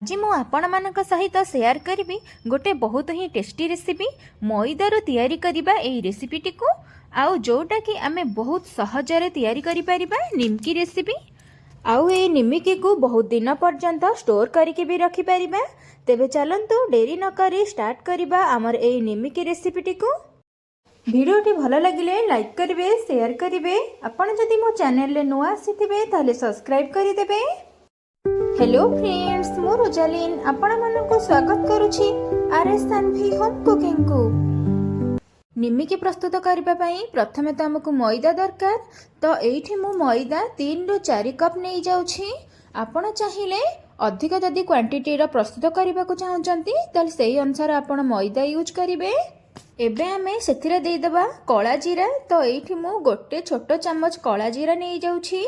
आज मु आपण मानक सहित शेयर करी गोटे बहुत ही टेस्टी रेसिपी मैदार तैयारी करिबा एई रेसिपीटी को आउ जोटा कि आमे बहुत सहजरे तैयारी करि परिबा निमकी रेसिपी आउ ए निमकी को बहुत दिन पर्यंत स्टोर करके भी रखि परिबा। तेबे चलंतु डेरी न करी स्टार्ट करिबा हमर एई निमकी रेसिपीटी को। भिडियोटी भल लगिले लाइक करिवे शेयर करिवे। आपण जदि मो चैनल ले नुआ आसीथिबे ताले सब्सक्राइब करि देबे। हेलो फ्रेंड्स, मु रोजालिन आपण मानको स्वागत करूची आरएस सानवी होम कुकिंग को। निमिकी प्रस्तुत करबा पई प्रथमे त हमकु मैदा दरकार। तो एठी मु मैदा 3 रु 4 कप नै जाउछी। आपण चाहिले अधिक जदि क्वांटिटी रो प्रस्तुत करबा को चाहउचंती तल सेही अनुसार आपण मैदा यूज करिवे। एबे हमें सेथिरे देई देबा कला जीरा। तो एठी मु गोटे छोटो चम्मच कला जीरा नै जाउछी।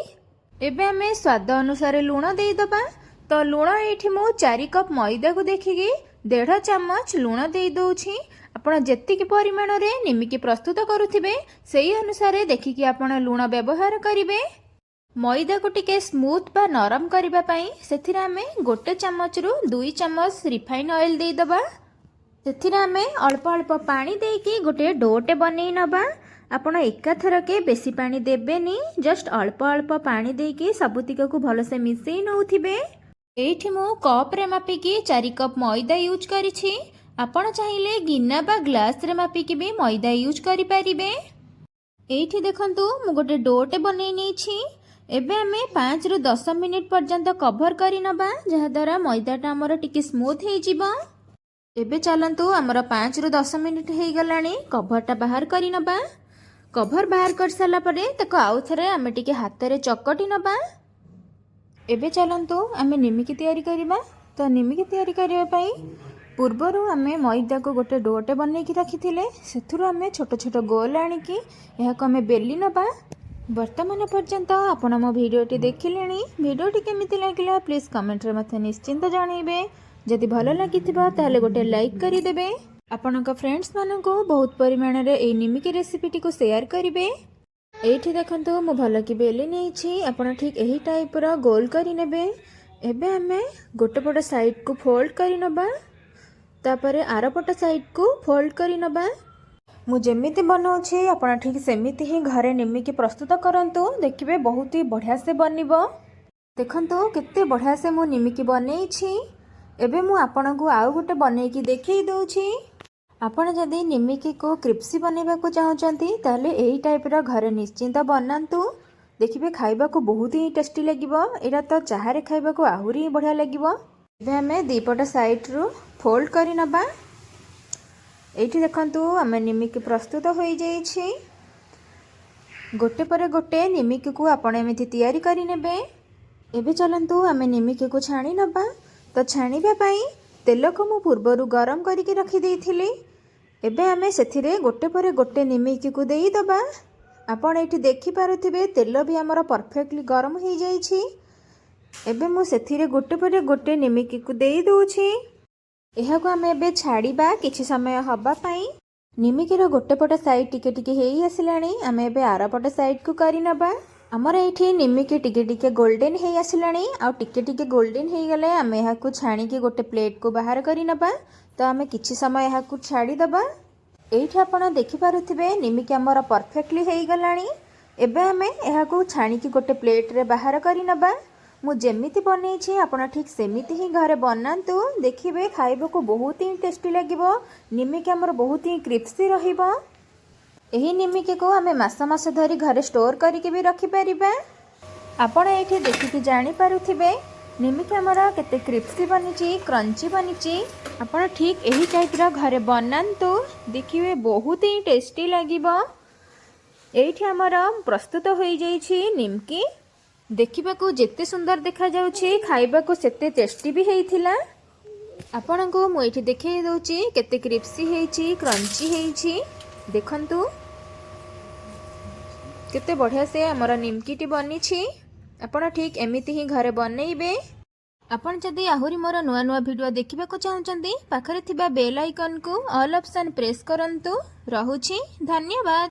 एबे हमें स्वाद अनुसार लूण देई देबा। तो लूण एठी मु 4 कप मैदा को देखिकी 1.5 चम्मच लूण देई दउछि। आपण जेतिकी परिमाण रे निमिकी प्रस्तुत करूथिबे सेही अनुसार देखिकी आपण लूण व्यवहार करिवे। मैदा को टिके स्मूथ बा नरम करबा पई सेथिरे हमें गोटे चम्मच रु 2 चम्मच रिफाइन ऑयल देई दबा। सेथिरे हमें अल्प अल्प पानी देकी गोटे डोटे बनै नबा। आपण एकाथरके बेसी पानी देबेनी, जस्ट अल्प अल्प पानी देकी सबुतिक को भलसे मिसई नउथिबे। एठी मु कप रे मापिकी 4 कप मैदा यूज करिछि। आपण चाहिले गिना बा ग्लास रे मापिकी भी मैदा यूज करि परिबे। एठी देखंतु मु गोटे डोटे बनै नेछि। एबे हमें 5 रु 10 मिनिट पर्यंत कवर करि नबा, जहा द्वारा मैदाटा हमर टिके स्मूथ हे जिवो। एबे चलंतु हमर 5 रु 10 मिनिट हे गलानी। कवरटा बाहर करि नबा। कवर बाहर कर साला परे तको आउ थरे आमे टिके हाथ रे चकटी नबा। एबे चलंतु आमे निमिकी तैयारी करिबा। तो निमिकी तैयारी करिबा पई पूर्वरु आमे मैदा को गोटे डोटे बनै की रखिथिले, सेथुरु आमे छोट छोट गोल आनी की एहा को आमे बेली नबा। वर्तमान पर्यंत आपण मो भिडियोटी देखिलेनी। भिडियोटी केमिति लागिला प्लीज कमेंट रे मते निश्चिंत जणाइबे। जदि भलो लागिथिबा ताले गोटे लाइक करि देबे। आपणक फ्रेंड्स मानको बहुत परिमाण रे ए निमिकी रेसिपीटी को शेयर करिवे। एठी देखंतु मु भल कि बेली नेछि। आपण ठीक एही टाइप रो गोल करि नेबे। एबे हमें गोटे पट साइड को फोल्ड करि नबा, तापरे आर पट साइड को फोल्ड करि नबा। मु जेमिति बनाउछि आपण ठीक सेमिति ही घरे निमिकी प्रस्तुत करंतु, देखिबे बहुत ही बढ़िया से बनिबो। देखंतु केते बढ़िया से मु निमिकी बनेछि। एबे मु आपण को आउ गोटे बनै कि देखै दउछि। आपण जदि निमिकी को क्रिप्सी बनेबा को चाहउचंती ताले एही टाइप रो घरे निश्चिंत बनांतु। देखिबे खाइबा को बहुत ही टेस्टी लागिबो। एरा तो चाहा रे खाइबा को आहुरी बढ़िया लागिबो। एबे हमें दी पट साइड रु फोल्ड करि नबा। एठी देखंतु हमें निमिकी प्रस्तुत होई जाईछि। गोटे परे गोटे निमिकी को आपण एमिति तैयारी करि नेबे। एबे चलंतु हमें निमिकी को छाणी नबा। तो छाणीबा पई तेल को मु पूर्वरु गरम करिके रखि देइथिली। एबे हमें सेथिरे गोटे परे गोटे निमिकी को देई दबा। आपण एठी देखि पारुथिबे तेल भी हमर परफेक्टली गरम हो जाईछि। एबे मु सेथिरे गोटे परे गोटे निमिकी को देई दोछि। एहा को हमें एबे छाड़ीबा किछि समय हबा पई। निमिकी रो गोटे पट साइड टिके टिके हेई आसिलानी। हमें एबे आर पट साइड को करि नबा। हमर एठी निमिकी टिके टिके गोल्डन हेई आसिलानी। आ टिके टिके गोल्डन हेई गले हमें एहा को छाणी के गोटे प्लेट को बाहर करि नबा। तो हमें किछि समय एहा को छाड़ी दबा। एठी आपण देखि पारुथिबे निमिकी हमर परफेक्टली हेई गलानी। एबे हमें एहा को छाणी के गोटे प्लेट रे बाहर करि नबा। मु जेमिति बनेछि आपण ठीक सेमिति ही घरे बनांतु। देखिबे खाइबो को बहुत ही टेस्टी लागिबो। निमिकी हमर बहुत ही क्रिस्पी रहिबो। एही निमिकी को हमें मास मास धरी घरे स्टोर करके भी रखि परिबा। आपण एठी देखिकि जानि पारुथिबे निमिकी हमरा केते क्रिस्पी बनिची, क्रंची बनिची। आपण ठीक एही टाइप रा घरे बनांतु। देखिबे बहुत ही टेस्टी लागिबो। एठी हमरा प्रस्तुत होई जाईछि निमकी। देखिबा को जेते सुंदर देखा जाउछि, खाइबा को सेते टेस्टी भी हेइथिला। आपण को मु एठी देखै दउछि केते क्रिस्पी हेइछि, क्रंची हेइछि। देखंतु केते बढ़िया से हमर निमकीटी बनिछि। आपण ठीक एमिति ही घरे बनैबे। आपण जदि आहुरी मोर नुआ नुआ वीडियो देखिबा को चाहउचंती पाखरे थिबा बेल आइकन को ऑल ऑप्शन प्रेस करंतु। रहुछि धन्यवाद।